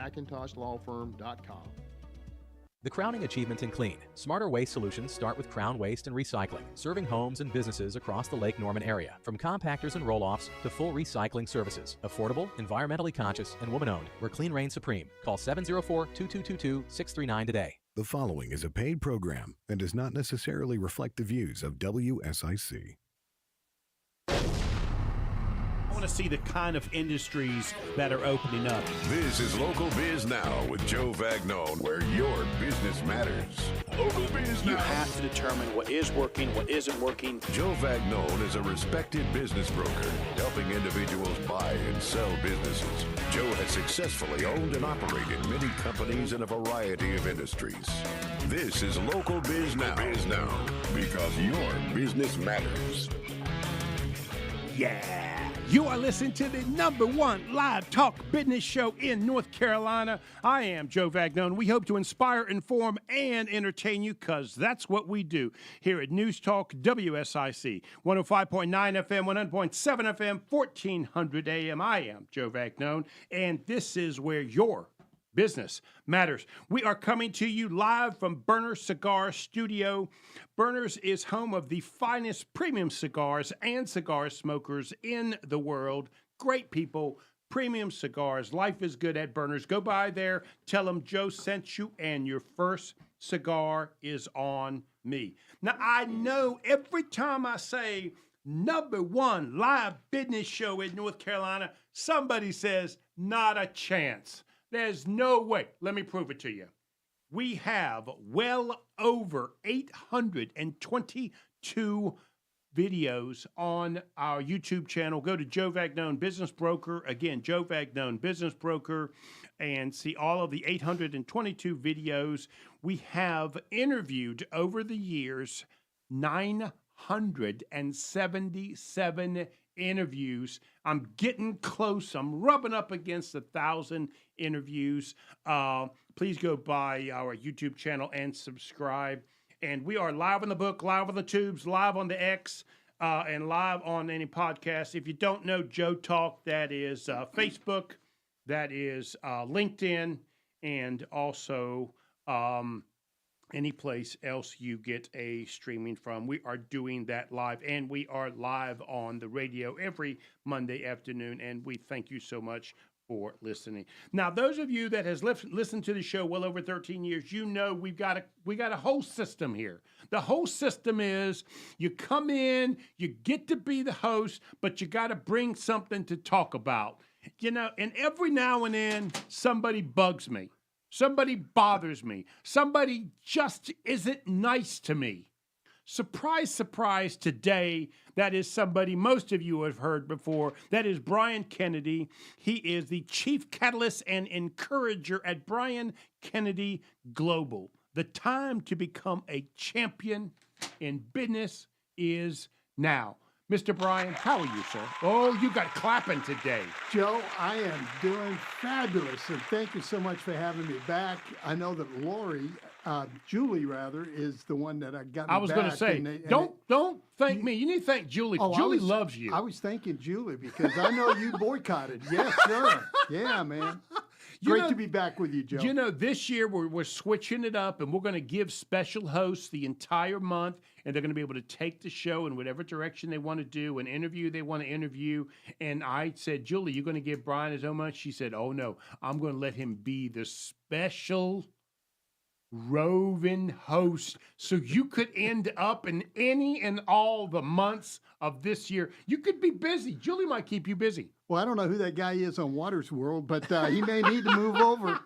McIntoshLawFirm.com. The crowning achievement in clean, smarter waste solutions start with Crown Waste and Recycling, serving homes and businesses across the Lake Norman area. From compactors and roll-offs to full recycling services. Affordable, environmentally conscious, and woman-owned. We're Clean Reign Supreme. Call 704-2222-639 today. The following is a paid program and does not necessarily reflect the views of WSIC. I want to see the kind of industries that are opening up. This is Local Biz Now with Joe Vagnone, where your business matters. Local Biz Now. You have to determine what is working, what isn't working. Joe Vagnone is a respected business broker, helping individuals buy and sell businesses. Joe has successfully owned and operated many companies in a variety of industries. This is Local Biz Now, because your business matters. Yeah. You are listening to the #1 live talk business show in North Carolina. I am Joe Vagnone. We hope to inspire, inform, and entertain you because that's what we do here at News Talk WSIC. 105.9 FM, 100.7 FM, 1400 AM. I am Joe Vagnone, and this is where your business matters. We are coming to you live from Burners Cigar Studio. Burners is home of the finest premium cigars and cigar smokers in the world. Great people, premium cigars. Life is good at Burners. Go by there, tell them Joe sent you, and your first cigar is on me. Now, I know every time I say #1 live business show in North Carolina, somebody says, not a chance. There's no way. Let me prove it to you. We have well over 822 videos on our YouTube channel. Go to Joe Vagnone Business Broker. Again, Joe Vagnone Business Broker, and see all of the 822 videos. We have interviewed over the years 977 interviews. I'm getting close. I'm rubbing up against 1,000 interviews. Please go by our YouTube channel and subscribe. And we are live on the book, live on the tubes, live on the X, and live on any podcast. If you don't know Joe Talk, that is Facebook, that is LinkedIn, and also any place else you get a streaming from. We are doing that live, and we are live on the radio every Monday afternoon, and we thank you so much for listening. Now, those of you that has listened to the show well over 13 years, you know we got a whole system here. The whole system is you come in, you get to be the host, but you got to bring something to talk about. You know, and every now and then somebody bugs me. Somebody bothers me. Somebody just isn't nice to me. Surprise, surprise, today, that is somebody most of you have heard before. That is Brian Kennedy. He is the Chief Catalyst and Encourager at Brian Kennedy Global. The time to become a champion in business is now. Mr. Brian, how are you, sir? Oh, you got clapping today. Joe, I am doing fabulous, and thank you so much for having me back. I know that Julie, is the one that I got me I was going to say, don't thank me. You need to thank Julie. Julie loves you. I was thanking Julie because I know you boycotted. Yes, sir. Yeah, man. Great to be back with you, Joe. You know, this year we're switching it up, and we're going to give special hosts the entire month, and they're going to be able to take the show in whatever direction they want to do, an interview they want to interview. And I said, Julie, you're going to give Brian his own month? She said, oh, no, I'm going to let him be the special roving host, so you could end up in any and all the months of this year. You could be busy. Julie might keep you busy. Well, I don't know who that guy is on Waters World, but he may need to move over.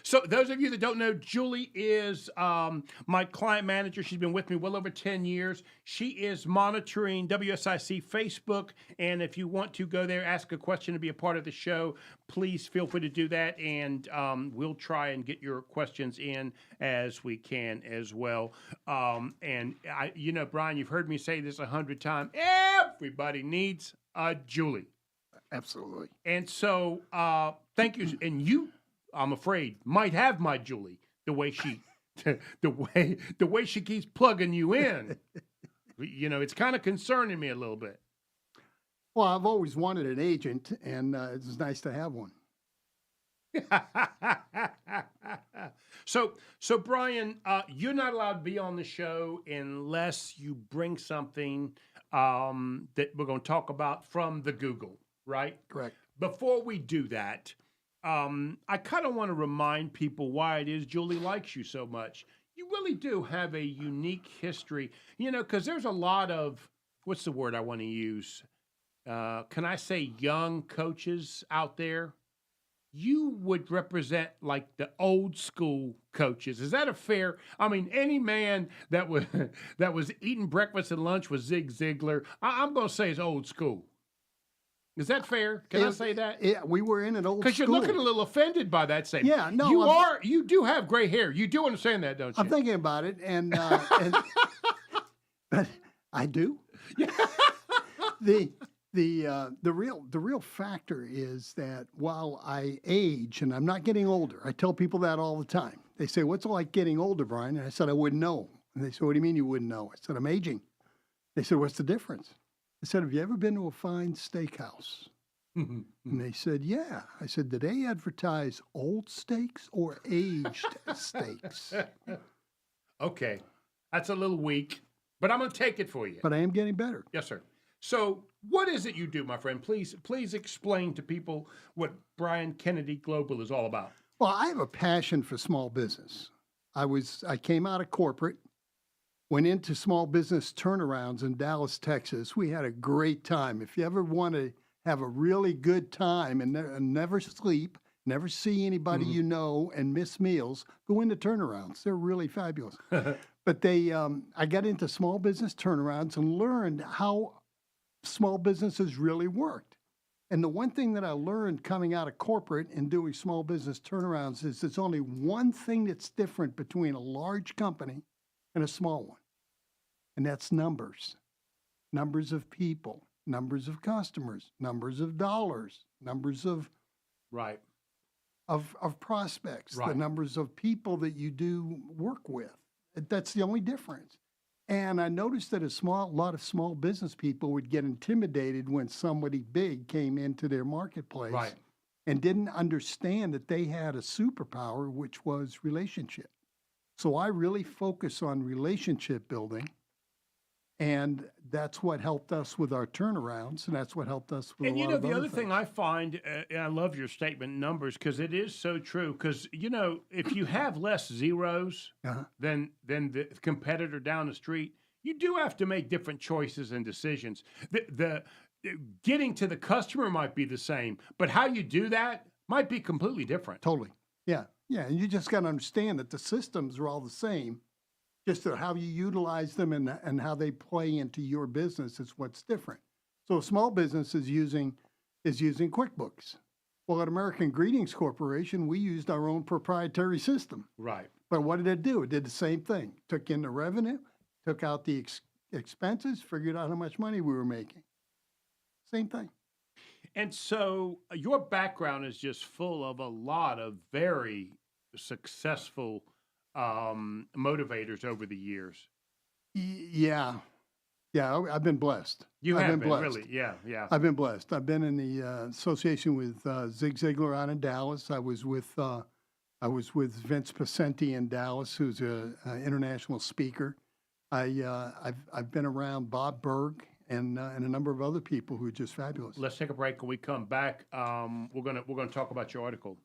So those of you that don't know, Julie is my client manager. She's been with me well over 10 years. She is monitoring WSIC Facebook, and if you want to go there, ask a question to be a part of the show, please feel free to do that, and we'll try and get your questions in as we can as well. And you know, Brian, you've heard me say this 100 times. Everybody needs a Julie. Absolutely. And so thank you. And you, I'm afraid, might have my Julie, the way she keeps plugging you in. You know, it's kind of concerning me a little bit. Well, I've always wanted an agent, and it's nice to have one. So Brian, you're not allowed to be on the show unless you bring something that we're going to talk about from the Google, right? Correct. Before we do that, I kind of want to remind people why it is Julie likes you so much. You really do have a unique history, because there's a lot of, what's the word I want to use? Can I say young coaches out there? You would represent like the old school coaches. Is that a fair? I mean, any man that was that was eating breakfast and lunch with Zig Ziglar, I'm going to say is old school. Is that fair? Can I say that? Yeah, we were in an old school. Because you're looking a little offended by that statement. Yeah, no, you do have gray hair. You do understand that, don't you? I'm thinking about it, and but I do. The real factor is that while I age and I'm not getting older, I tell people that all the time. They say, "What's it like getting older, Brian?" And I said, "I wouldn't know." And they said, "What do you mean you wouldn't know?" I said, "I'm aging." They said, "What's the difference?" I said, "Have you ever been to a fine steakhouse?" And they said, "Yeah." I said, "Do they advertise old steaks or aged steaks?" Okay. That's a little weak, but I'm going to take it for you. But I am getting better. Yes, sir. So what is it you do, my friend? Please explain to people what Brian Kennedy Global is all about. Well, I have a passion for small business. I came out of corporate, went into small business turnarounds in Dallas, Texas. We had a great time. If you ever want to have a really good time and never sleep, never see anybody you know, and miss meals, go into turnarounds. They're really fabulous. But I got into small business turnarounds and learned how small businesses really worked. And the one thing that I learned coming out of corporate and doing small business turnarounds is there's only one thing that's different between a large company and a small one. And that's numbers. Numbers of people, numbers of customers, numbers of dollars, numbers of Right. of prospects, Right. the numbers of people that you do work with. That's the only difference. And I noticed that a lot of small business people would get intimidated when somebody big came into their marketplace Right. and didn't understand that they had a superpower, which was relationship. So I really focus on relationship building. And that's what helped us with our turnarounds, and that's what helped us with And a lot of the other things. thing I find, and I love your statement numbers because it is so true. Because if you have less zeros than the competitor down the street, you do have to make different choices and decisions. The getting to the customer might be the same, but how you do that might be completely different. Totally. Yeah. And you just got to understand that the systems are all the same. Just how you utilize them and how they play into your business is what's different. So a small business is using QuickBooks. Well, at American Greetings Corporation, we used our own proprietary system. Right. But what did it do? It did the same thing. Took in the revenue, took out the expenses, figured out how much money we were making. Same thing. And so your background is just full of a lot of very successful motivators over the years. Yeah, I've been blessed. I've been blessed. Really, yeah. I've been blessed. I've been in the association with Zig Ziglar out in Dallas. I was with Vince Pacenti in Dallas, who's an international speaker. I've been around Bob Berg and a number of other people who are just fabulous. Let's take a break. When we come back, we're gonna talk about your article.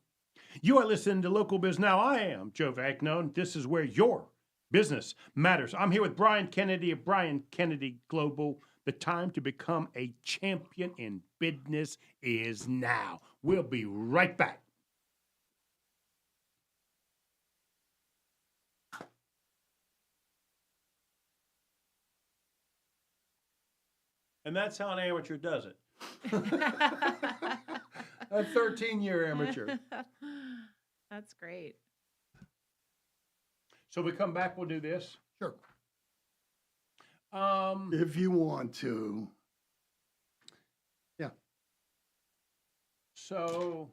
You are listening to Local Biz Now. I am Joe Vagnone. This is where your business matters. I'm here with Brian Kennedy of Brian Kennedy Global. The time to become a champion in business is now. We'll be right back. And that's how an amateur does it. A 13-year amateur. That's great. So we come back, we'll do this. Sure. Um, If you want to. Yeah. so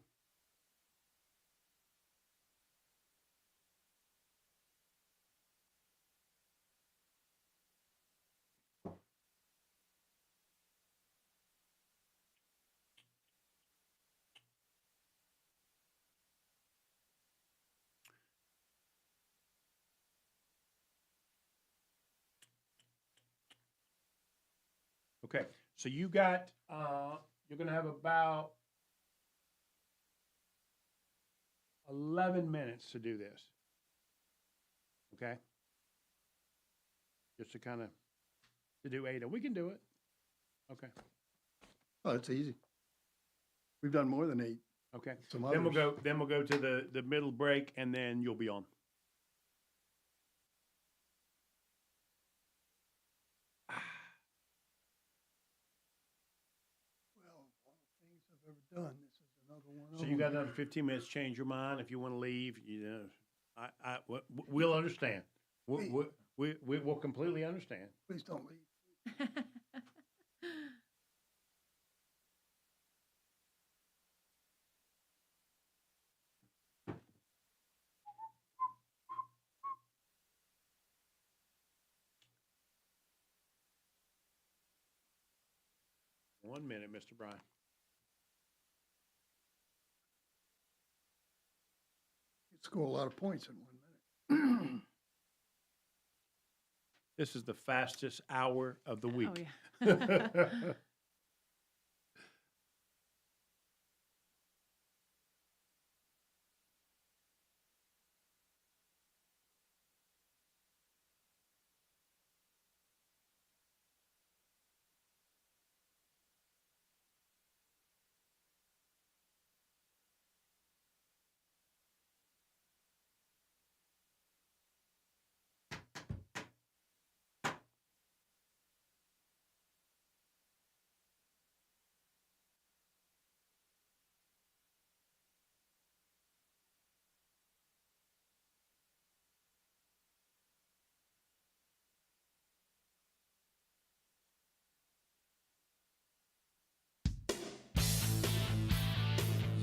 Okay. So you got, you're going to have about 11 minutes to do this. Okay. Just to kind of, to do 8. We can do it. Okay. Oh, it's easy. We've done more than 8. Okay. Some Then we'll others. go to the middle break, and then you'll be on. Well, all the things I've ever done, this is another one. So you got another 15 minutes. Change your mind if you want to leave. You know, we'll understand. We'll completely understand. Please don't leave. 1 minute, Mr. Brian. You score a lot of points in 1 minute. This is the fastest hour of the Oh, week. yeah.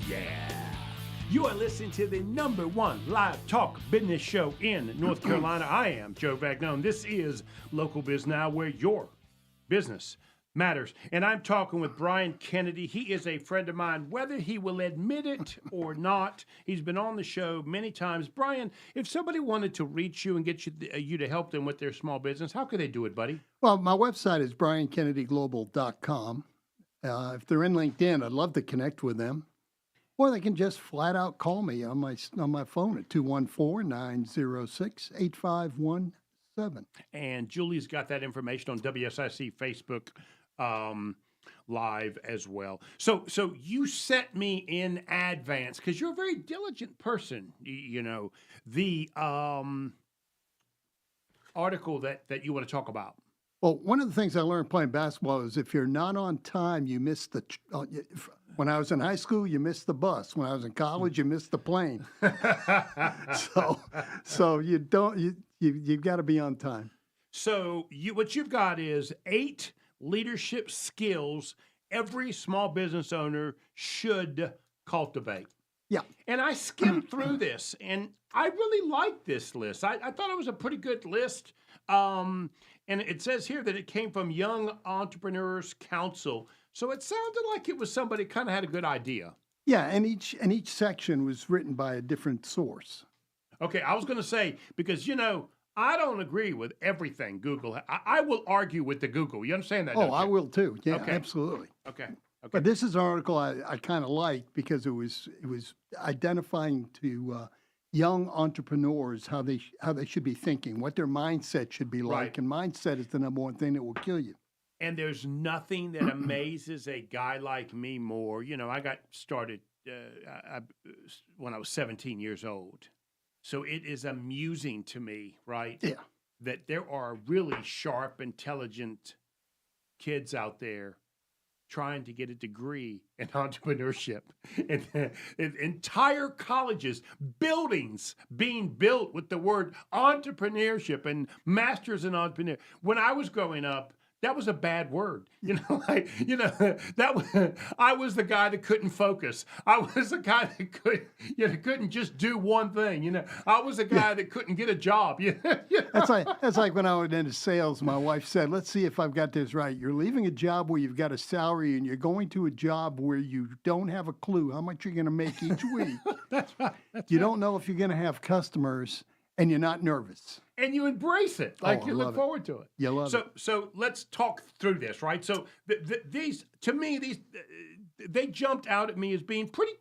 Yeah. You are listening to the #1 live talk business show in North Carolina. I am Joe Vagnone. This is Local Biz Now, where your business matters. And I'm talking with Brian Kennedy. He is a friend of mine, whether he will admit it or not. He's been on the show many times. Brian, if somebody wanted to reach you and get you to help them with their small business, how could they do it, buddy? Well, my website is briankennedyglobal.com. If they're in LinkedIn, I'd love to connect with them. Or they can just flat out call me on my phone at 214-906-8517. And Julie's got that information on WSIC Facebook Live as well. So you set me in advance because you're a very diligent person. You know, the article that you want to talk about. Well, one of the things I learned playing basketball is if you're not on time, you miss the. When I was in high school, you missed the bus. When I was in college, you missed the plane. so you don't. You've got to be on time. So what you've got is 8 leadership skills every small business owner should cultivate. Yeah. And I skimmed through this, and I really liked this list. I thought it was a pretty good list. And it says here that it came from Young Entrepreneurs Council. So it sounded like it was somebody kind of had a good idea. Yeah, and each section was written by a different source. Okay, I was going to say, because, you know, I don't agree with everything Google. I will argue with the Google. You understand that? Oh, don't I you? will too. Yeah, Okay. absolutely. Okay. But this is an article I kind of liked because it was identifying to young entrepreneurs how they should be thinking, what their mindset should be like, Right. and mindset is the #1 thing that will kill you. And there's nothing that amazes a guy like me more. You know, I got started when I was 17 years old. So it is amusing to me, right? Yeah. That there are really sharp, intelligent kids out there trying to get a degree in entrepreneurship. And entire colleges, buildings being built with the word entrepreneurship and masters in entrepreneur. When I was growing up, that was a bad word. You know, I was the guy that couldn't focus. I was the guy that couldn't just do one thing. You know, I was the guy that couldn't get a job. You know? That's like when I went into sales, my wife said, let's see if I've got this right. You're leaving a job where you've got a salary and you're going to a job where you don't have a clue how much you're going to make each week. That's right. You don't know if you're going to have customers. And you're not nervous. And you embrace it, like I you look love it. forward to it. You love it. So let's talk through this, right? So these, to me, they jumped out at me as being pretty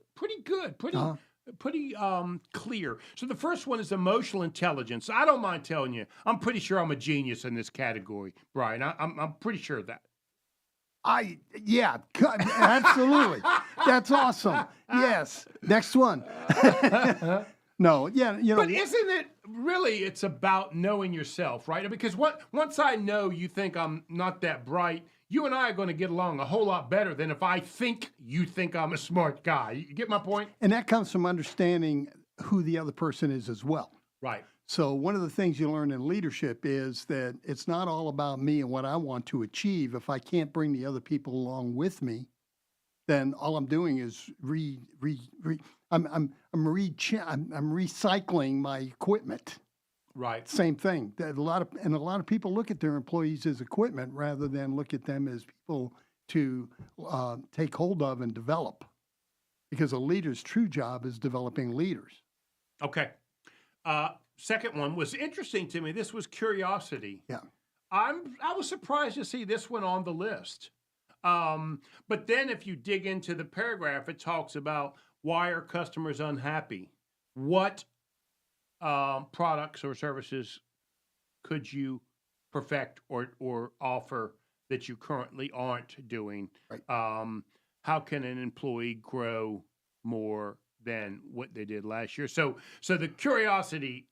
good, pretty clear. So the first one is emotional intelligence. I don't mind telling you, I'm pretty sure I'm a genius in this category, Brian. I'm pretty sure of that. Yeah, absolutely. That's awesome. Yes. Next one. No, yeah, But isn't it really, it's about knowing yourself, right? Because once I know you think I'm not that bright, you and I are going to get along a whole lot better than if I think you think I'm a smart guy. You get my point? And that comes from understanding who the other person is as well. Right. So one of the things you learn in leadership is that it's not all about me and what I want to achieve. If I can't bring the other people along with me, then all I'm doing is I'm recycling my equipment. Right. Same thing. That a lot of people look at their employees as equipment rather than look at them as people to take hold of and develop. Because a leader's true job is developing leaders. Okay. Second one was interesting to me. This was curiosity. Yeah. I was surprised to see this one on the list. But then if you dig into the paragraph, it talks about why are customers unhappy? What products or services could you perfect or offer that you currently aren't doing? Right. How can an employee grow more than what they did last year? So the curiosity,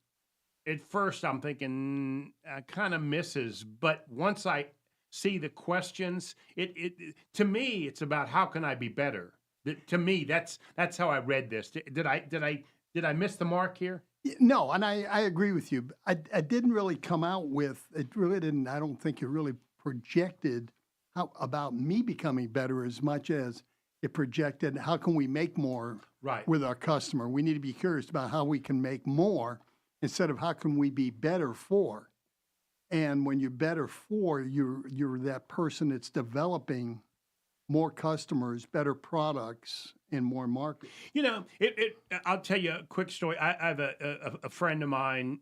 at first I'm thinking kind of misses, but once I see the questions, it to me it's about how can I be better. To me, that's how I read this. Did I miss the mark here? No, and I agree with you. I didn't really come out with it. Really didn't. I don't think it really projected how about me becoming better as much as it projected how can we make more with our customer. We need to be curious about how we can make more instead of how can we be better for. And when you're better for, you're that person that's developing more customers, better products, and more markets. You know, I'll tell you a quick story. I have a friend of mine.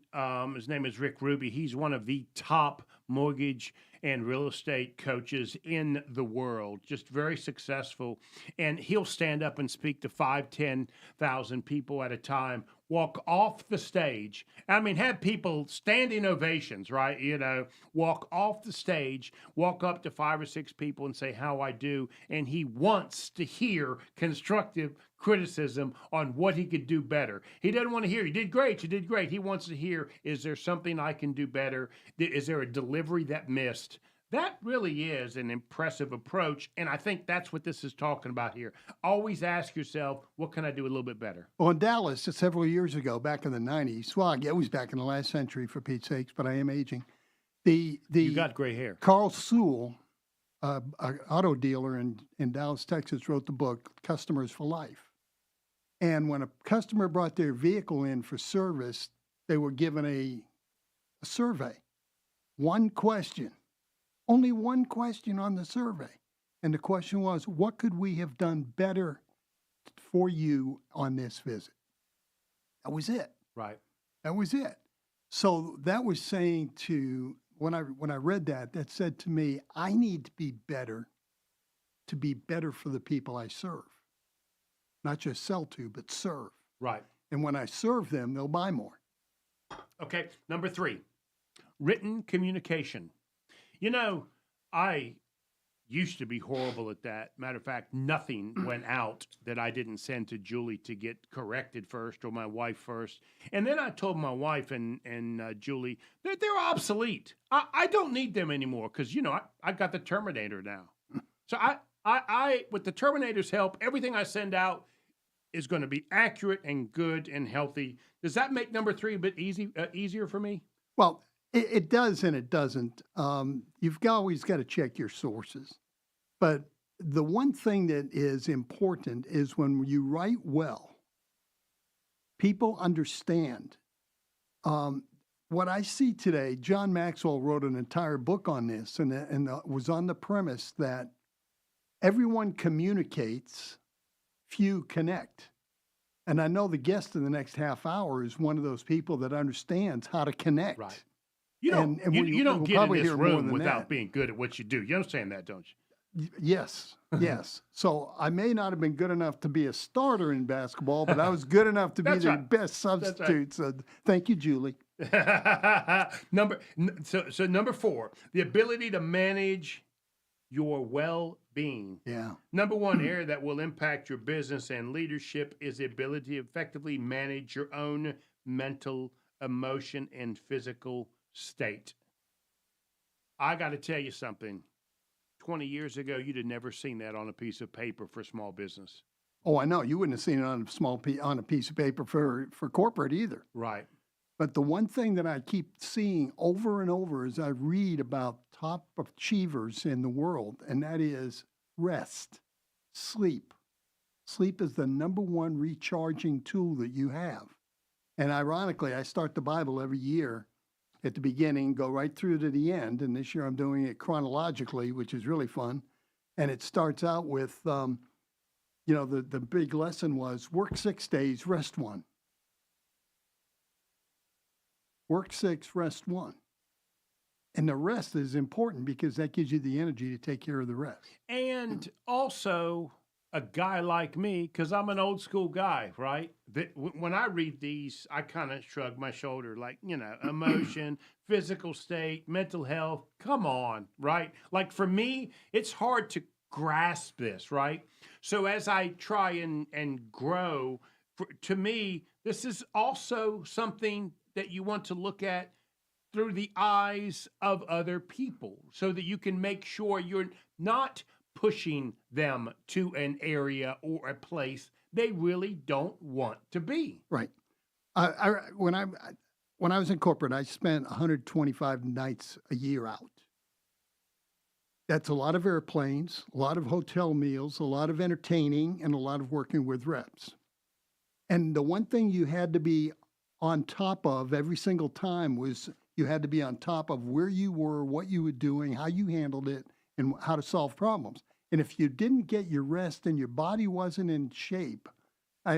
His name is Rick Ruby. He's one of the top mortgage and real estate coaches in the world, just very successful. And he'll stand up and speak to 5,000-10,000 people at a time, walk off the stage. I mean, have people standing ovations, right? You know, walk off the stage, walk up to 5 or 6 people and say, how I do. And he wants to hear constructive criticism on what he could do better. He doesn't want to hear, you did great. He wants to hear, is there something I can do better? Is there a delivery that missed? That really is an impressive approach, and I think that's what this is talking about here. Always ask yourself, what can I do a little bit better? Well, in Dallas, several years ago, back in the 90s, well, it was back in the last century, for Pete's sakes, but I am aging. You got gray hair. Carl Sewell, an auto dealer in Dallas, Texas, wrote the book, Customers for Life. And when a customer brought their vehicle in for service, they were given a survey. One question. Only one question on the survey. And the question was, what could we have done better for you on this visit? That was it. Right. That was it. So that was saying to, when I read that, that said to me, I need to be better for the people I serve. Not just sell to, but serve. Right. And when I serve them, they'll buy more. Okay, number 3, written communication. You know, I used to be horrible at that. Matter of fact, nothing went out that I didn't send to Julie to get corrected first, or my wife first. And then I told my wife and Julie that they're obsolete. I don't need them anymore because, you know, I got the Terminator now. So I with the Terminator's help, everything I send out is going to be accurate and good and healthy. Does that make number 3 a bit easier for me? Well, it does and it doesn't. You've always got to check your sources. But the one thing that is important is when you write well, people understand. What I see today, John Maxwell wrote an entire book on this, and was on the premise that everyone communicates, few connect. And I know the guest in the next half hour is one of those people that understands how to connect. Right. You don't, And you don't we'll get in probably this hear more room than without that. being good at what you do. You understand that, don't you? Yes, yes. So I may not have been good enough to be a starter in basketball, but I was good enough to be That's the right. best substitute. So thank you, Julie. So number 4, the ability to manage your well-being. Yeah. Number 1 area that will impact your business and leadership is the ability to effectively manage your own mental, emotion, and physical state. I got to tell you something. 20 years ago, you'd have never seen that on a piece of paper for small business. Oh, I know. You wouldn't have seen it on on a piece of paper for corporate either. Right. But the one thing that I keep seeing over and over as I read about top achievers in the world, and that is rest, sleep. Sleep is the number one recharging tool that you have. And ironically, I start the Bible every year at the beginning, go right through to the end. And this year I'm doing it chronologically, which is really fun. And it starts out with, the big lesson was work 6 days, rest 1. Work 6, rest 1. And the rest is important because that gives you the energy to take care of the rest. And also, a guy like me, because I'm an old school guy, right? When I read these, I kind of shrug my shoulder, like, emotion, physical state, mental health. Come on, right? Like for me, it's hard to grasp this, right? So as I try and grow, to me, this is also something that you want to look at through the eyes of other people so that you can make sure you're not pushing them to an area or a place they really don't want to be. Right. When I was in corporate, I spent 125 nights a year out. That's a lot of airplanes, a lot of hotel meals, a lot of entertaining, and a lot of working with reps. And the one thing you had to be on top of every single time was you had to be on top of where you were, what you were doing, how you handled it, and how to solve problems. And if you didn't get your rest and your body wasn't in shape,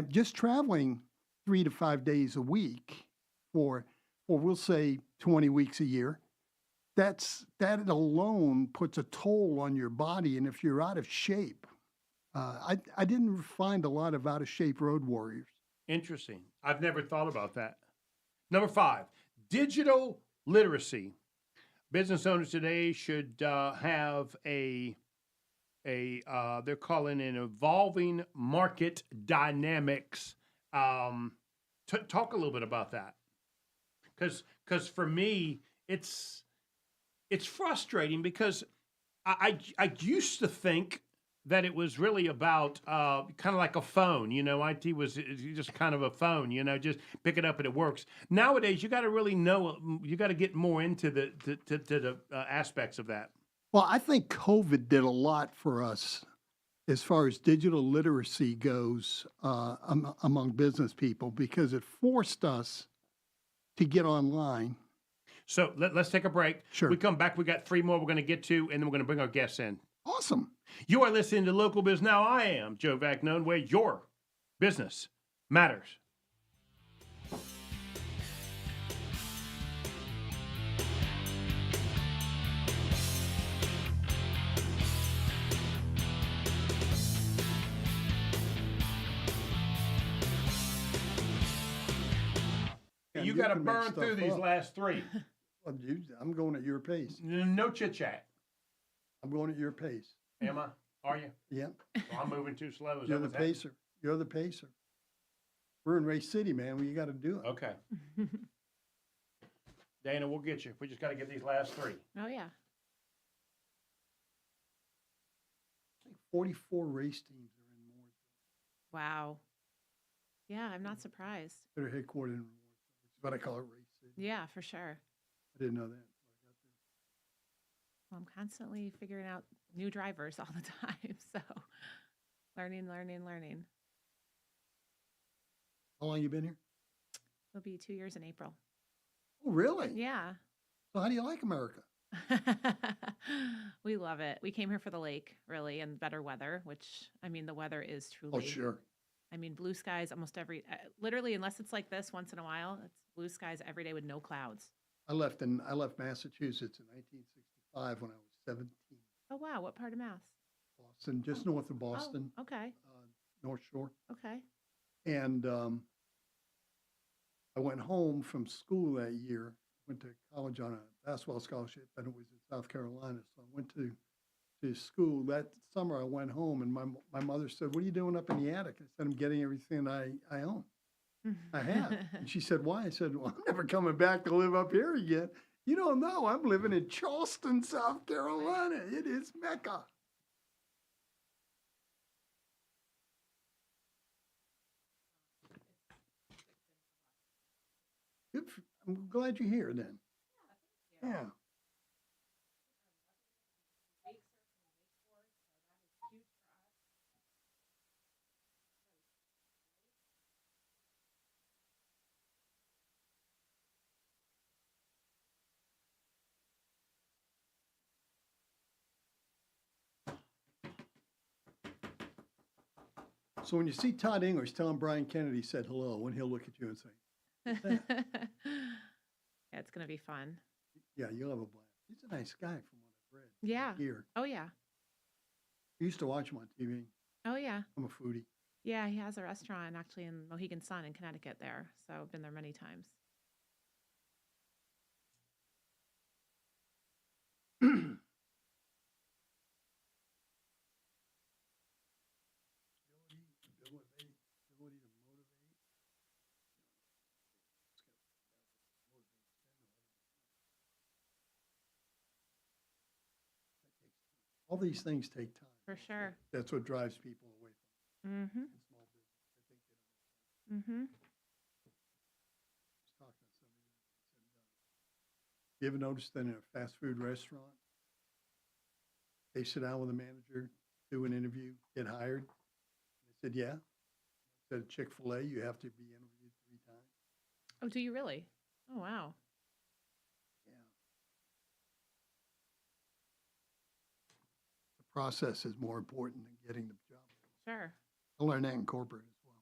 just traveling 3 to 5 days a week for we'll say 20 weeks a year, that alone puts a toll on your body. And if you're out of shape, I didn't find a lot of out of shape road warriors. Interesting. I've never thought about that. Number 5, digital literacy. Business owners today should have they're calling it evolving market dynamics. Talk a little bit about that. Because for me, it's frustrating because I used to think that it was really about kind of like a phone, IT was just kind of a phone, just pick it up and it works. Nowadays, you got to really know, you got to get more into the aspects of that. Well, I think COVID did a lot for us as far as digital literacy goes among business people because it forced us to get online. So let's take a break. Sure. We come back. We got 3 more we're going to get to, and then we're going to bring our guests in. Awesome. You are listening to Local Biz Now. I am Joe Vagnone, where your business matters. You got to can make burn through stuff these up. last 3. Well, I'm going at your pace. No chit chat. I'm going at your pace. Am I? Are you? Yep. Well, I'm moving too slow. Is You're that the what's happening? pacer. You're the pacer. We're in Race City, man. Well, you got to do it. Okay. Dana, we'll get you. We just got to get these last 3. Oh, yeah. I think 44 race teams are in Mooresville. Wow. Yeah, I'm not surprised. That are headquartered in Mooresville, but I call it Race City. Yeah, for sure. I didn't know that. Well, I'm constantly figuring out new drivers all the time. So learning. How long you been here? It'll be 2 years in April. Oh, really? Yeah. So how do you like America? We love it. We came here for the lake, really, and better weather, which, the weather is truly Oh, sure. I mean, blue skies almost literally, unless it's like this once in a while, it's blue skies every day with no clouds. I left Massachusetts in 1965 when I was 17. Oh, wow. What part of Mass? Boston, just north of Boston, Oh, okay. North Shore. Okay. And I went home from school that year, went to college on a basketball scholarship, and it was in South Carolina. So I went to school. That summer I went home, and my mother said, "What are you doing up in the attic?" I said, "I'm getting everything I own. I have." And she said, "Why?" I said, "Well, I'm never coming back to live up here again." "You don't know, I'm living in Charleston, South Carolina. It is Mecca." I'm glad you're here then. Yeah. So when you see Todd English, tell him Brian Kennedy said hello, and he'll look at you and say, Yeah, it's going to be fun. "Yeah, you'll have a blast." He's a nice guy from what I've read. Yeah. Here. Oh, yeah. I used to watch him on TV. Oh, yeah. I'm a foodie. Yeah, he has a restaurant actually in Mohegan Sun in Connecticut there. So I've been there many times. Ability to motivate. All these things take time. For sure. That's what drives people away Mm-hmm. from small business. I think they don't. Mm-hmm. I was talking to somebody and said, "You ever noticed that in a fast food restaurant, they sit down with a manager, do an interview, get hired?" I said, "Yeah." I said, "Chick-fil-A, you have to be interviewed 3 times." Oh, do you really? Oh, wow. Yeah. The process is more important than getting the job. Sure. I learned that in corporate as well.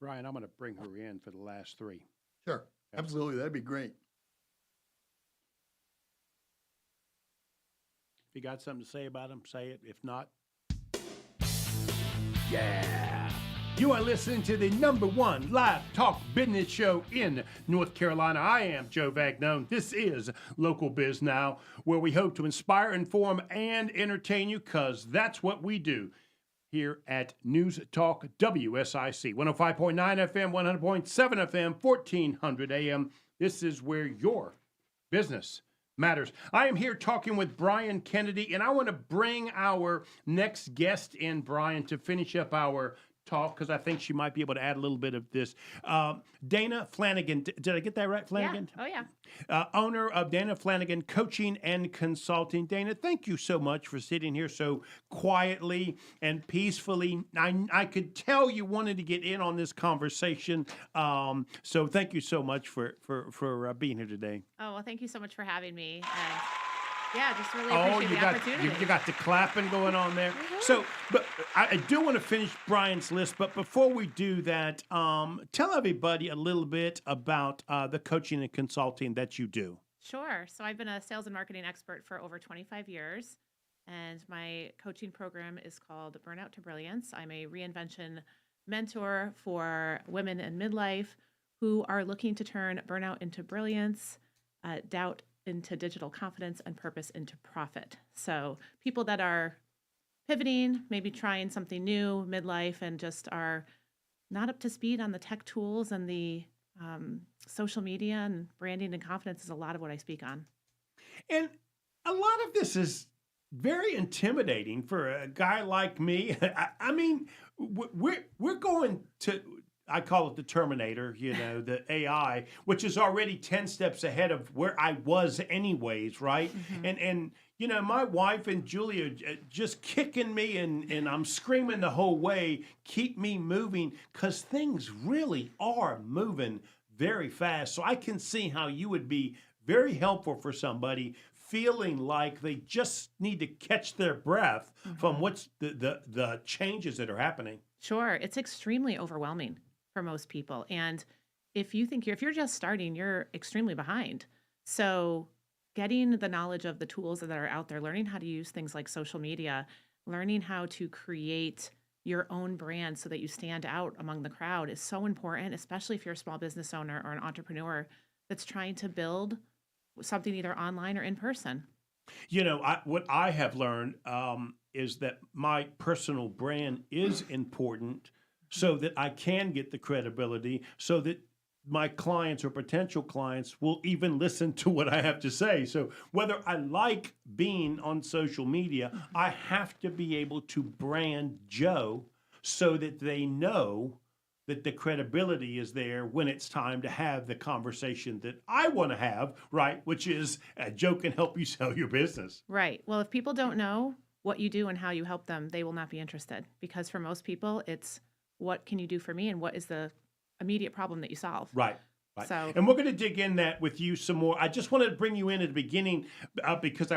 Brian, I'm going to bring her in for the last 3. Sure. Absolutely. That'd be great. If you got something to say about them, say it. If not, yeah. You are listening to the #1 live talk business show in North Carolina. I am Joe Vagnone. This is Local Biz Now, where we hope to inspire, inform, and entertain you, because that's what we do here at News Talk WSIC. 105.9 FM, 100.7 FM, 1400 AM. This is where your business matters. I am here talking with Brian Kennedy, and I want to bring our next guest in, Brian, to finish up our talk, because I think she might be able to add a little bit of this. Dana Flanagan, did I get that right, Flanagan? Yeah. Oh, yeah. Owner of Dana Flanagan Coaching and Consulting. Dana, thank you so much for sitting here so quietly and peacefully. I could tell you wanted to get in on this conversation. So thank you so much for being here today. Oh, well, thank you so much for having me. And yeah, just really appreciate the opportunity. You got the clapping going on there. So, but I do want to finish Brian's list. But before we do that, tell everybody a little bit about the coaching and consulting that you do. Sure. So I've been a sales and marketing expert for over 25 years, and my coaching program is called Burnout to Brilliance. I'm a reinvention mentor for women in midlife who are looking to turn burnout into brilliance, doubt into digital confidence, and purpose into profit. So people that are pivoting, maybe trying something new midlife, and just are not up to speed on the tech tools and the social media and branding and confidence is a lot of what I speak on. And a lot of this is very intimidating for a guy like me. I mean, we're going to, I call it the Terminator, the AI, which is already 10 steps ahead of where I was anyways, right? And my wife and Julia just kicking me and I'm screaming the whole way, keep me moving, because things really are moving very fast. So I can see how you would be very helpful for somebody feeling like they just need to catch their breath from what's the changes that are happening. Sure. It's extremely overwhelming for most people. And if you're just starting, you're extremely behind. So getting the knowledge of the tools that are out there, learning how to use things like social media, learning how to create your own brand so that you stand out among the crowd is so important, especially if you're a small business owner or an entrepreneur that's trying to build something either online or in person. What I have learned is that my personal brand is important so that I can get the credibility, so that my clients or potential clients will even listen to what I have to say. So whether I like being on social media, I have to be able to brand Joe so that they know that the credibility is there when it's time to have the conversation that I want to have, right? Which is Joe can help you sell your business. Right. Well, if people don't know what you do and how you help them, they will not be interested, because for most people, it's what can you do for me and what is the immediate problem that you solve. Right. Right. So, and we're going to dig in that with you some more. I just wanted to bring you in at the beginning because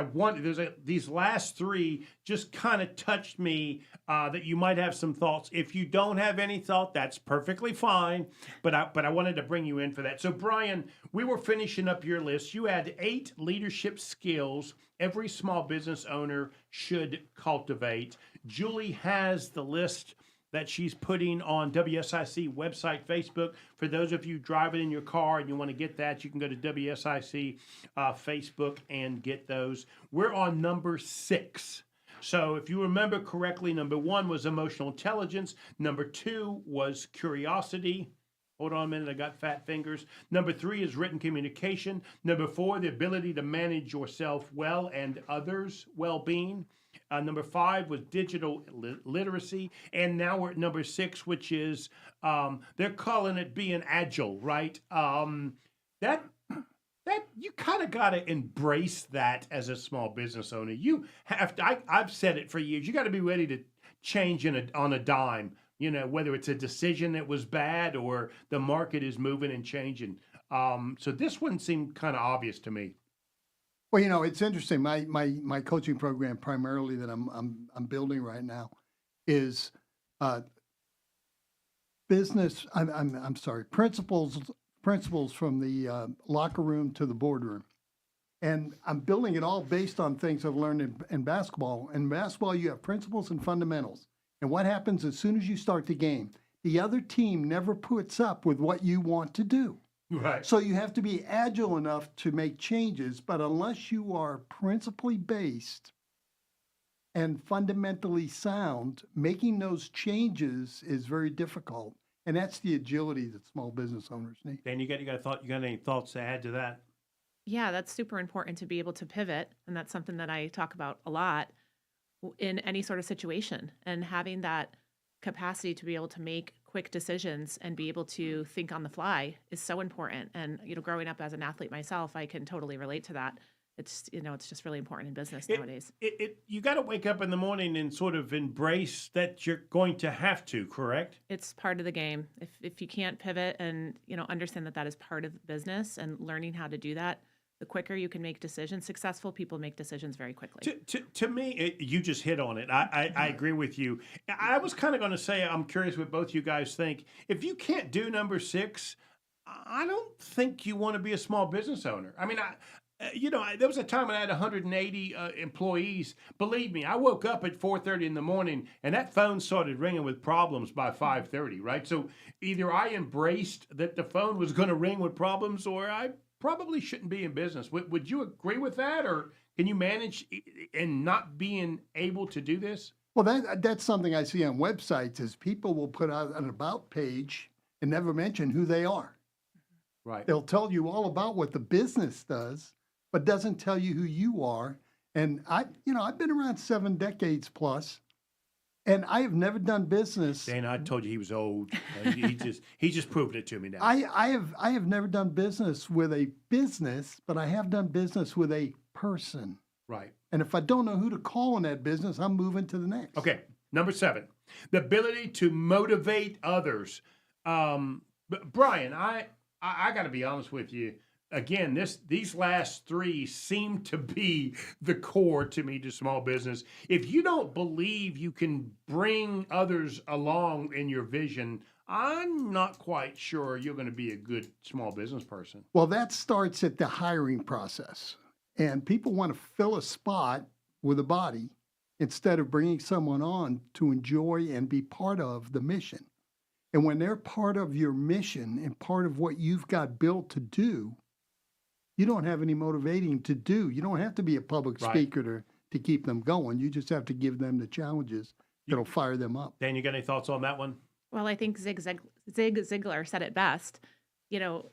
these last three just kind of touched me that you might have some thoughts. If you don't have any thought, that's perfectly fine. But I wanted to bring you in for that. So Brian, we were finishing up your list. You had 8 leadership skills every small business owner should cultivate. Julie has the list that she's putting on WSIC website, Facebook. For those of you driving in your car and you want to get that, you can go to WSIC Facebook and get those. We're on number 6. So if you remember correctly, number 1 was emotional intelligence. Number 2 was curiosity. Hold on a minute, I got fat fingers. Number 3 is written communication. Number 4, the ability to manage yourself well and others' well-being. Number 5 was digital literacy. And now we're at number 6, which is, they're calling it being agile, right? That you kind of got to embrace that as a small business owner. You have to, I've said it for years, you got to be ready to change on a dime, whether it's a decision that was bad or the market is moving and changing. So this one seemed kind of obvious to me. Well, it's interesting. My coaching program primarily that I'm building right now is business. I'm sorry, principles from the locker room to the boardroom, and I'm building it all based on things I've learned in basketball. In basketball, you have principles and fundamentals, and what happens as soon as you start the game, the other team never puts up with what you want to do. Right. So you have to be agile enough to make changes, but unless you are principally based and fundamentally sound, making those changes is very difficult. And that's the agility that small business owners need. Dan, you got any thoughts to add to that? yeah, that's super important to be able to pivot. And that's something that I talk about a lot in any sort of situation. And having that capacity to be able to make quick decisions and be able to think on the fly is so important. And, growing up as an athlete myself, I can totally relate to that. It's just really important in business nowadays. You got to wake up in the morning and sort of embrace that you're going to have to, correct? It's part of the game. If you can't pivot and, understand that that is part of the business and learning how to do that, the quicker you can make decisions. Successful people make decisions very quickly. To me, you just hit on it. I agree with you. I was kind of going to say, I'm curious what both you guys think. If you can't do number 6, I don't think you want to be a small business owner. I mean, there was a time when I had 180 employees. Believe me, I woke up at 4:30 in the morning, and that phone started ringing with problems by 5:30, right? So either I embraced that the phone was going to ring with problems, or I probably shouldn't be in business. Would you agree with that, or can you manage and not being able to do this? Well, that's something I see on websites is people will put out an about page and never mention who they are. Right. They'll tell you all about what the business does, but doesn't tell you who you are. And I've been around 7 decades plus, And I have never done business. Dana, I told you he was old. He just proved it to me now. I have never done business with a business, but I have done business with a person. Right. And if I don't know who to call in that business, I'm moving to the next. Okay. Number 7, the ability to motivate others. Brian, I got to be honest with you. Again, these last 3 seem to be the core to me to small business. If you don't believe you can bring others along in your vision, I'm not quite sure you're going to be a good small business person. Well, that starts at the hiring process. And people want to fill a spot with a body instead of bringing someone on to enjoy and be part of the mission. And when they're part of your mission and part of what you've got built to do, you don't have any motivating to do. You don't have to be a public speaker to keep them going. You just have to give them the challenges that'll fire them up. Dan, you got any thoughts on that one? Well, I think Zig Ziglar said it best. You know,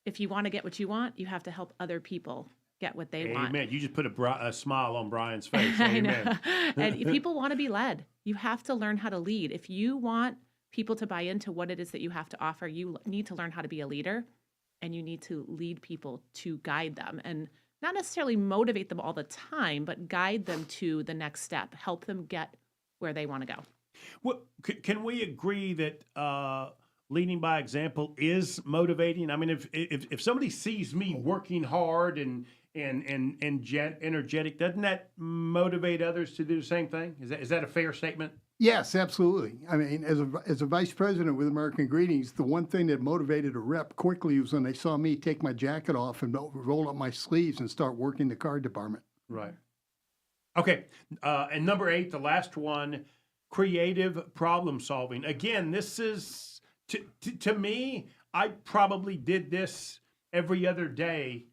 if you want to get what you want, you have to help other people get what they want. Amen. You just put a smile on Brian's face. I know. Amen. And people want to be led. You have to learn how to lead. If you want people to buy into what it is that you have to offer, you need to learn how to be a leader, and you need to lead people to guide them and not necessarily motivate them all the time, but guide them to the next step, help them get where they want to go. Well, can we agree that leading by example is motivating? I mean, if somebody sees me working hard and energetic, doesn't that motivate others to do the same thing? Is that a fair statement? Yes, absolutely. I mean, as a vice president with American Greetings, the one thing that motivated a rep quickly was when they saw me take my jacket off and roll up my sleeves and start working the card department. Right. Okay. And number 8, the last one, creative problem solving. Again, this is, to me, I probably did this every other day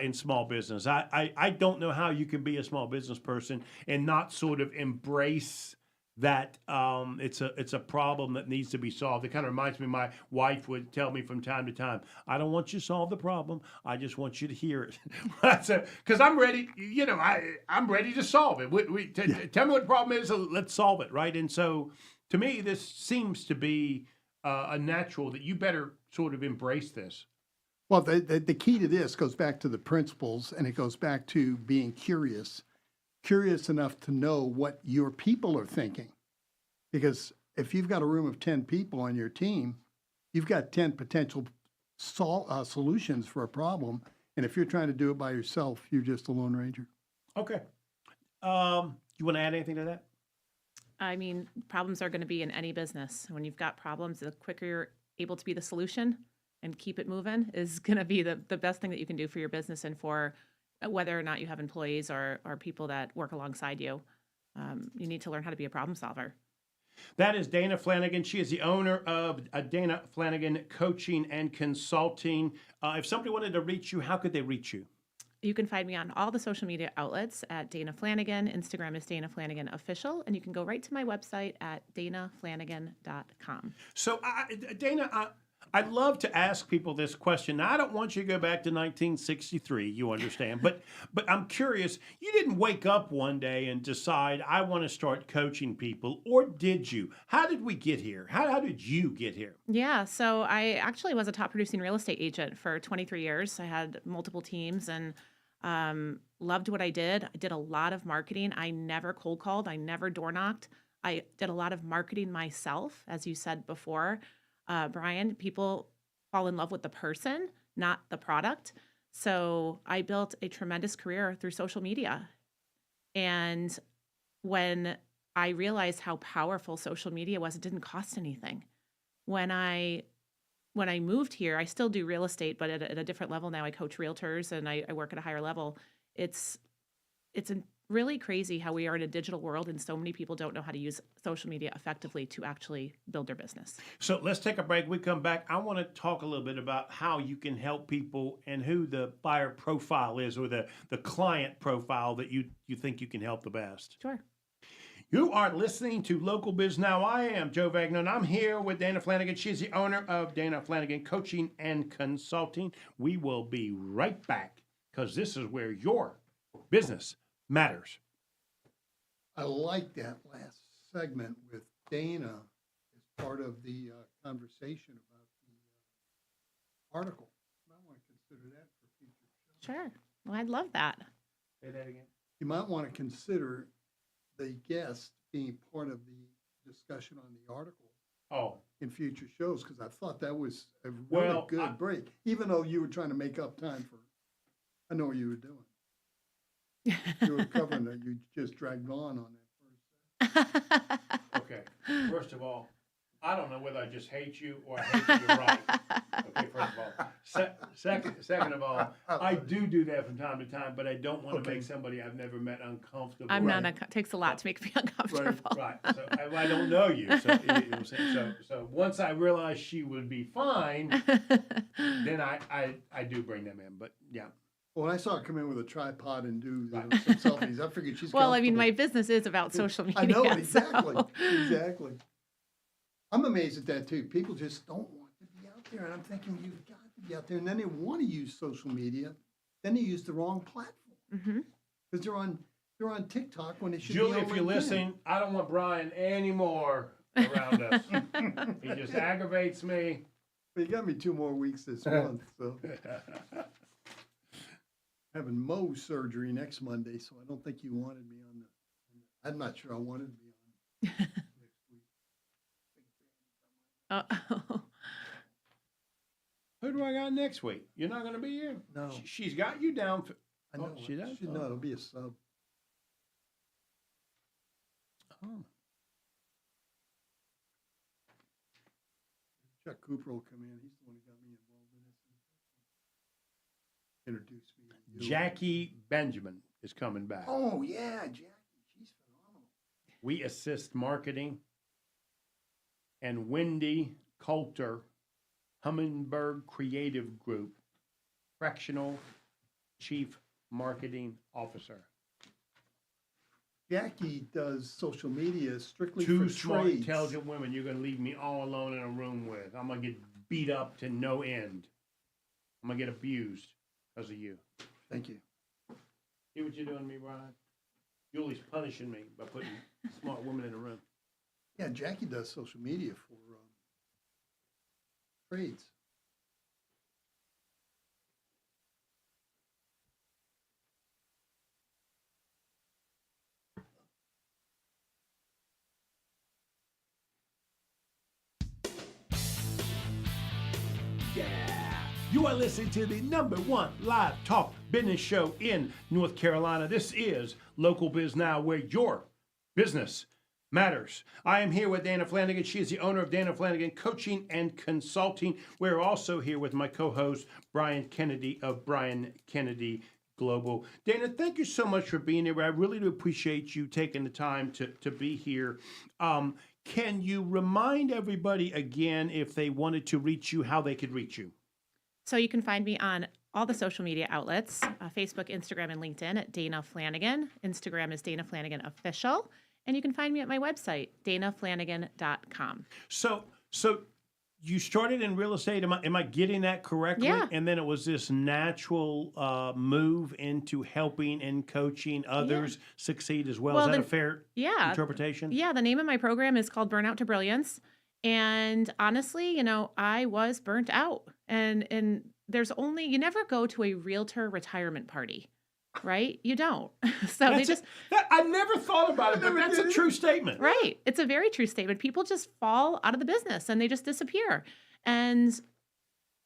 in small business. I don't know how you can be a small business person and not sort of embrace that it's a problem that needs to be solved. It kind of reminds me, my wife would tell me from time to time, I don't want you to solve the problem. I just want you to hear it. Because I'm ready, I'm ready to solve it. Tell me what the problem is, let's solve it, right? And so to me, this seems to be a natural that you better sort of embrace this. Well, the key to this goes back to the principles, and it goes back to being curious enough to know what your people are thinking. Because if you've got a room of 10 people on your team, you've got 10 potential solutions for a problem. And if you're trying to do it by yourself, you're just a Lone Ranger. Okay. You want to add anything to that? I mean, problems are going to be in any business. When you've got problems, the quicker you're able to be the solution and keep it moving is going to be the best thing that you can do for your business and for whether or not you have employees or people that work alongside you. You need to learn how to be a problem solver. That is Dana Flanagan. She is the owner of Dana Flanagan Coaching and Consulting. If somebody wanted to reach you, how could they reach you? You can find me on all the social media outlets at Dana Flanagan. Instagram is Dana Flanagan Official, and you can go right to my website at danaflanagan.com. So, Dana, I'd love to ask people this question. Now, I don't want you to go back to 1963, you understand, but I'm curious, you didn't wake up one day and decide, I want to start coaching people, or did you? How did we get here? How did you get here? Yeah, so I actually was a top producing real estate agent for 23 years. I had multiple teams and loved what I did. I did a lot of marketing. I never cold called. I never door knocked. I did a lot of marketing myself, as you said before. Brian, people fall in love with the person, not the product. So I built a tremendous career through social media. And when I realized how powerful social media was, it didn't cost anything. When I moved here, I still do real estate, but at a different level now. I coach realtors and I work at a higher level. It's really crazy how we are in a digital world and so many people don't know how to use social media effectively to actually build their business. So let's take a break. We come back. I want to talk a little bit about how you can help people and who the buyer profile is, or the client profile that you think you can help the best. Sure. You are listening to Local Biz Now. I am Joe Vagnone. I'm here with Dana Flanagan. She is the owner of Dana Flanagan Coaching and Consulting. We will be right back because this is where your business matters. I like that last segment with Dana as part of the conversation about the article. You might want to consider that for future shows. Sure. Well, I'd love that. Say that again. You might want to consider the guest being part of the discussion on the article Oh, in future shows, because I thought that was a really Well, good break, even though you were trying to make up time for, I know what you were doing. You were covering it, you just dragged on that first. okay. First of all, I don't know whether I just hate you or I hate you right. Okay, first of all. Second of all, I do that from time to time, but I don't want to Okay. make somebody I've never met uncomfortable. I'm Right. not, it takes a lot to make me uncomfortable. Right. So I don't know you. So, you know what I'm saying? So once I realized she would be fine, then I do bring them in. But yeah. Well, when I saw her come in with a tripod and do Right. some selfies, I figured she's Well, I mean, my comfortable. business is about social media. I know, exactly, so- exactly. I'm amazed at that too. People just don't want to be out there, and I'm thinking you've got to be out there. And then they want to use social media, then they use the wrong platform Mhm. because they're on TikTok when they should Julie, be on if you're LinkedIn. listening, I don't want Brian anymore around us. He just aggravates me. But you got me 2 more weeks this month, so having Mohs surgery next Monday, so I don't think you wanted me on the. I'm not sure I wanted to be on next week. Oh. Who do I got next week? You're not going to be here? No. She's got you down. For, I know. she does? No, it'll be a sub. Oh. Chuck Cooper will come in. He's the one who got me involved in this. Introduced me to you. Jackie Benjamin is coming back. Oh yeah, Jackie. She's phenomenal. We assist marketing. And Wendy Coulter, Hummingbird Creative Group, fractional chief marketing officer. Jackie does social media strictly Two for smart, trades. intelligent women you're going to leave me all alone in a room with. I'm going to get beat up to no end. I'm going to get abused because of you. Thank you. See what you're doing to me, Brian? Julie's punishing me by putting smart women in a room. Yeah, Jackie does social media for trades. Yeah. You are listening to the #1 live talk business show in North Carolina. This is Local Biz Now, where your business matters. I am here with Dana Flanagan. She is the owner of Dana Flanagan Coaching and Consulting. We're also here with my co-host, Brian Kennedy of Brian Kennedy Global. Dana, thank you so much for being here. I really do appreciate you taking the time to be here. Can you remind everybody again, if they wanted to reach you, how they could reach you? So you can find me on all the social media outlets, Facebook, Instagram, and LinkedIn at Dana Flanagan. Instagram is Dana Flanagan Official. And you can find me at my website, danaflanagan.com. So you started in real estate. Am I getting that correctly? Yeah. And then it was this natural move into helping and coaching others succeed as well. Well, Is that a then- fair Yeah. interpretation? Yeah, the name of my program is called Burnout to Brilliance. And honestly, I was burnt out. And there's only, you never go to a realtor retirement party, right? You don't. So they just, I never thought about it, but that's a true statement. right. It's a very true statement. People just fall out of the business and they just disappear. And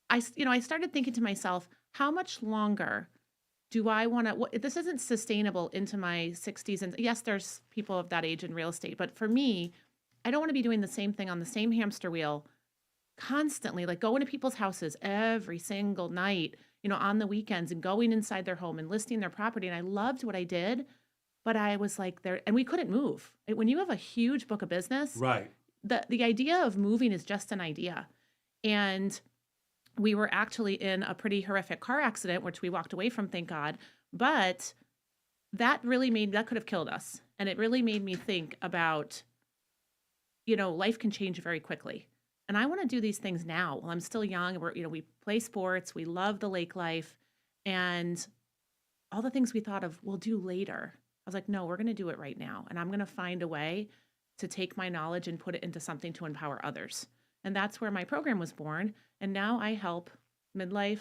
I started thinking to myself, how much longer do I want to, this isn't sustainable into my 60s. And yes, there's people of that age in real estate, but for me, I don't want to be doing the same thing on the same hamster wheel constantly, like going to people's houses every single night, on the weekends and going inside their home and listing their property. And I loved what I did, but I was like there, and we couldn't move. When you have a huge book of business, Right. the idea of moving is just an idea. And we were actually in a pretty horrific car accident, which we walked away from, thank God. But that could have killed us. And it really made me think about, life can change very quickly. And I want to do these things now while I'm still young. We play sports, we love the lake life, and all the things we thought of we'll do later. I was like, no, we're going to do it right now. And I'm going to find a way to take my knowledge and put it into something to empower others. And that's where my program was born. And now I help midlife,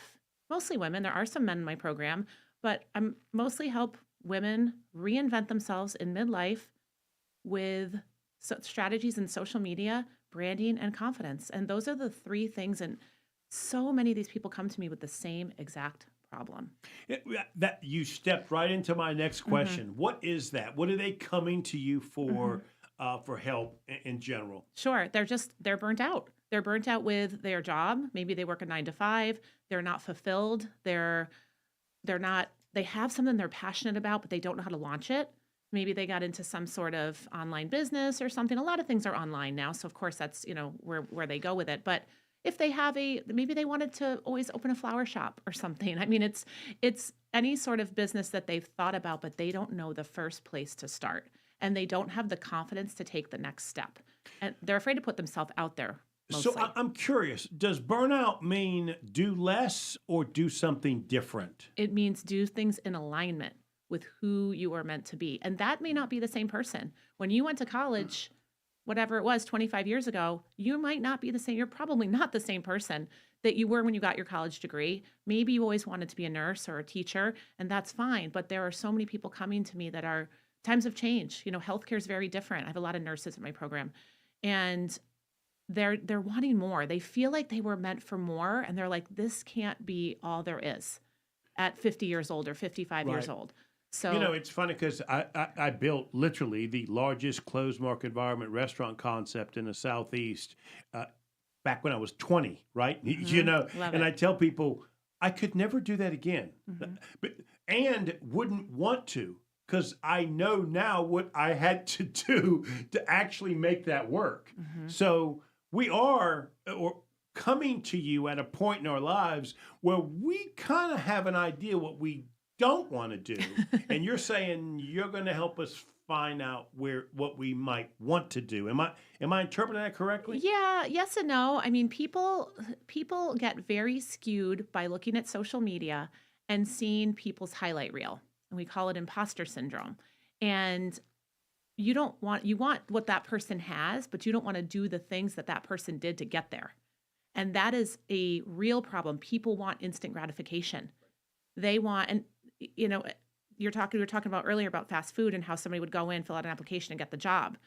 mostly women. There are some men in my program, but I mostly help women reinvent themselves in midlife with strategies in social media, branding, and confidence. And those are the three things. And so many of these people come to me with the same exact problem. That you stepped right into my next question. What is that? What are they coming to you for help in general? Sure. They're burnt out. They're burnt out with their job. Maybe they work a 9 to 5. They're not fulfilled. They have something they're passionate about, but they don't know how to launch it. Maybe they got into some sort of online business or something. A lot of things are online now. So of course that's, where they go with it. But if they have maybe they wanted to always open a flower shop or something. I mean, it's any sort of business that they've thought about, but they don't know the first place to start. And they don't have the confidence to take the next step. And they're afraid to put themselves out there. Mostly. So I'm curious, does burnout mean do less or do something different? It means do things in alignment with who you are meant to be. And that may not be the same person. When you went to college, whatever it was 25 years ago, you might not be the same. You're probably not the same person that you were when you got your college degree. Maybe you always wanted to be a nurse or a teacher, and that's fine. But there are so many people coming to me that are, times have changed. Healthcare is very different. I have a lot of nurses in my program, and they're wanting more. They feel like they were meant for more, and they're like, this can't be all there is at 50 years old or 55 years old. So it's funny because I built literally the largest closed market environment restaurant concept in the Southeast back when I was 20, right? And I tell people I could never do that again, and wouldn't want to, because I know now what I had to do to actually make that work. So we are coming to you at a point in our lives where we kind of have an idea what we don't want to do. And you're saying you're going to help us find out what we might want to do. Am I interpreting that correctly? Yeah, yes and no. I mean, people get very skewed by looking at social media and seeing people's highlight reel. And we call it imposter syndrome. And you want what that person has, but you don't want to do the things that person did to get there. And that is a real problem. People want instant gratification. They want, and we were talking about earlier about fast food and how somebody would go in, fill out an application and get the job.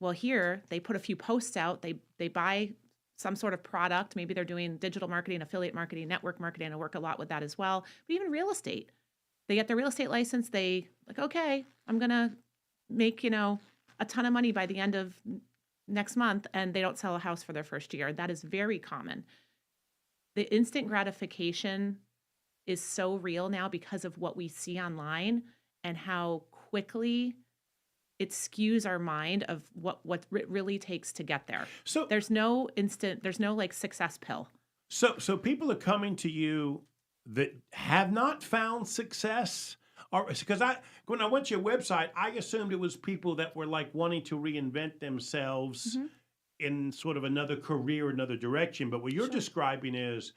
Well, here they put a few posts out, they buy some sort of product. Maybe they're doing digital marketing, affiliate marketing, network marketing. I work a lot with that as well. But even real estate, they get their real estate license. They okay, I'm going to make, a ton of money by the end of next month, and they don't sell a house for their first year. That is very common. The instant gratification is so real now because of what we see online and how quickly it skews our mind of what it really takes to get there. So there's no success pill. So people are coming to you that have not found success, or because when I went to your website, I assumed it was people that were like wanting to reinvent themselves in sort of another career, another direction. But what you're describing is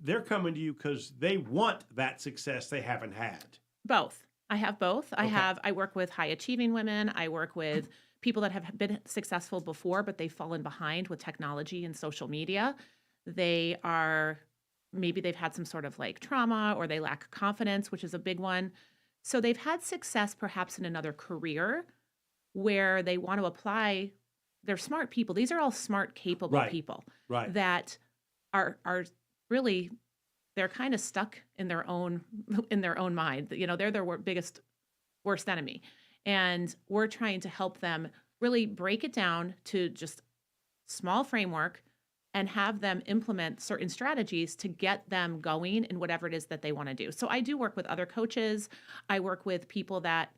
they're coming to you because they want that success they haven't had. Both. I have both. Okay. I work with high achieving women. I work with people that have been successful before, but they've fallen behind with technology and social media. Maybe they've had some sort of trauma, or they lack confidence, which is a big one. So they've had success perhaps in another career where they want to apply. They're smart people. These are all smart, capable people that are really, they're kind of stuck in their own mind. They're their worst enemy. And we're trying to help them really break it down to just small framework and have them implement certain strategies to get them going in whatever it is that they want to do. So I do work with other coaches. I work with people that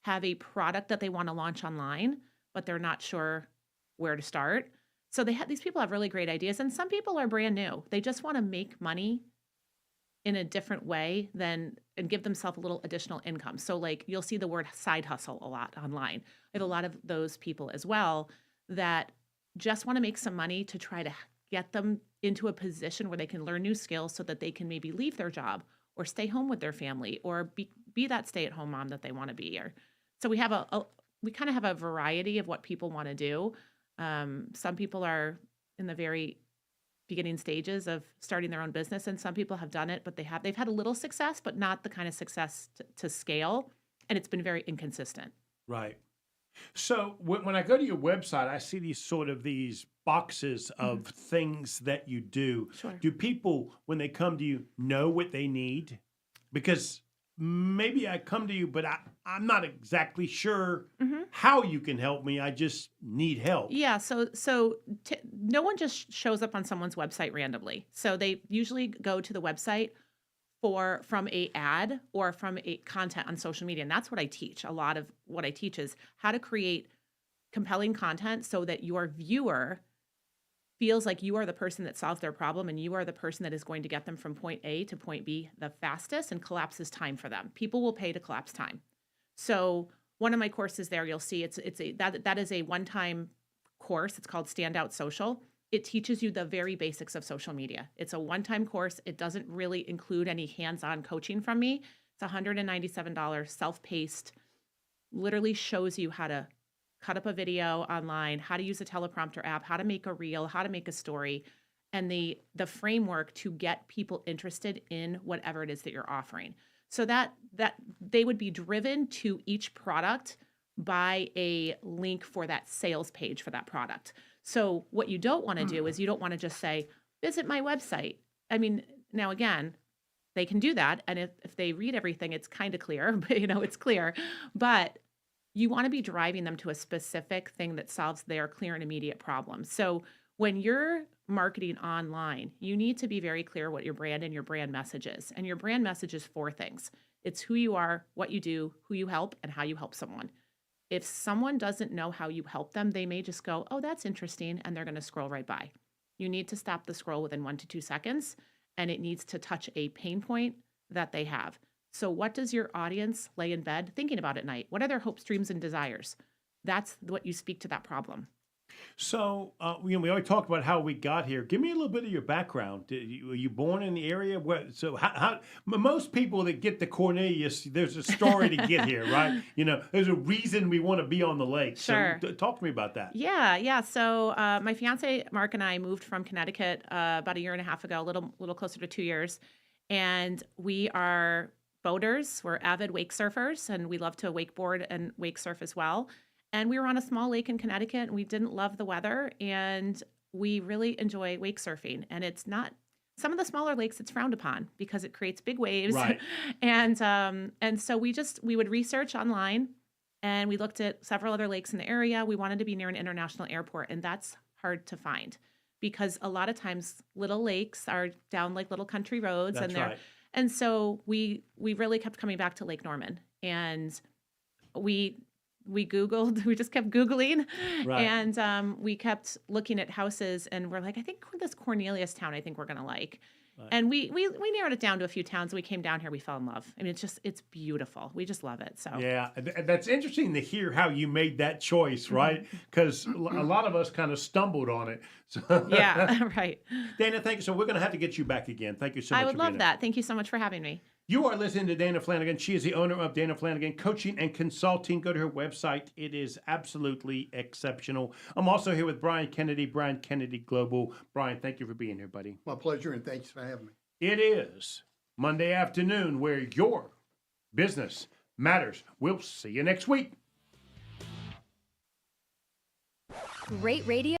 have a product that they want to launch online, but they're not sure where to start. So these people have really great ideas, and some people are brand new. They just want to make money in a different way and give themselves a little additional income. So you'll see the word side hustle a lot online. I have a lot of those people as well that just want to make some money to try to get them into a position where they can learn new skills so that they can maybe leave their job or stay home with their family or be that stay-at-home mom that they want to be. So we have we kind of have a variety of what people want to do. Some people are in the very beginning stages of starting their own business, and some people have done it, but they've had a little success, but not the kind of success to scale, and it's been very inconsistent. Right. So when I go to your website, I see these boxes of things that you do. Sure. Do people, when they come to you, know what they need? Because maybe I come to you, but I'm not exactly sure how you can help me. I just need help. Yeah, so no one just shows up on someone's website randomly. So they usually go to the website from a ad or from a content on social media. And that's what I teach. A lot of what I teach is how to create compelling content so that your viewer feels like you are the person that solves their problem and you are the person that is going to get them from point A to point B the fastest and collapses time for them. People will pay to collapse time. So one of my courses there, you'll see that is a one-time course. It's called Standout Social. It teaches you the very basics of social media. It's a one-time course. It doesn't really include any hands-on coaching from me. It's $197, self-paced, literally shows you how to cut up a video online, how to use a teleprompter app, how to make a reel, how to make a story, and the framework to get people interested in whatever it is that you're offering. So that they would be driven to each product by a link for that sales page for that product. So what you don't want to do is you don't want to just say, visit my website. I mean, now again, they can do that. And if they read everything, it's kind of clear, but it's clear. But you want to be driving them to a specific thing that solves their clear and immediate problem. So when you're marketing online, you need to be very clear what your brand and your brand message is. And your brand message is 4 things. It's who you are, what you do, who you help, and how you help someone. If someone doesn't know how you help them, they may just go, oh, that's interesting, and they're going to scroll right by. You need to stop the scroll within 1 to 2 seconds, and it needs to touch a pain point that they have. So what does your audience lay in bed thinking about at night? What are their hopes, dreams, and desires? That's what you speak to that problem. So we already talked about how we got here. Give me a little bit of your background. Were you born in the area? How most people that get to Cornelius, there's a story to get here, right? There's a reason we want to be on the lake. Sure. So talk to me about that. Yeah. So my fiance Mark and I moved from Connecticut about a year and a half ago, a little closer to 2 years, and we are boaters. We're avid wake surfers, and we love to wakeboard and wake surf as well. And we were on a small lake in Connecticut, and we didn't love the weather, and we really enjoy wake surfing. And it's not some of the smaller lakes, it's frowned upon because it creates big waves. Right. And so we would research online, and we looked at several other lakes in the area. We wanted to be near an international airport, and that's hard to find because a lot of times little lakes are down like little country roads. That's right. And so we really kept coming back to Lake Norman, and we Googled, we just kept Googling, Right. and we kept looking at houses, and we're like, I think this Cornelius town, I think we're going to like. Right. And we narrowed it down to a few towns. We came down here, we fell in love. I mean, it's beautiful. We just love it. So yeah, that's interesting to hear how you made that choice, right? Because a lot of us kind of stumbled on it. So yeah, right. Dana, thank you. So we're going to have to get you back again. Thank you so much. I would love that. Thank you so much for having me. You are listening to Dana Flanagan. She is the owner of Dana Flanagan Coaching and Consulting. Go to her website. It is absolutely exceptional. I'm also here with Brian Kennedy Global. Brian, thank you for being here, buddy. My pleasure, and thanks for having me. It is Monday afternoon where your business matters. We'll see you next week. Great radio.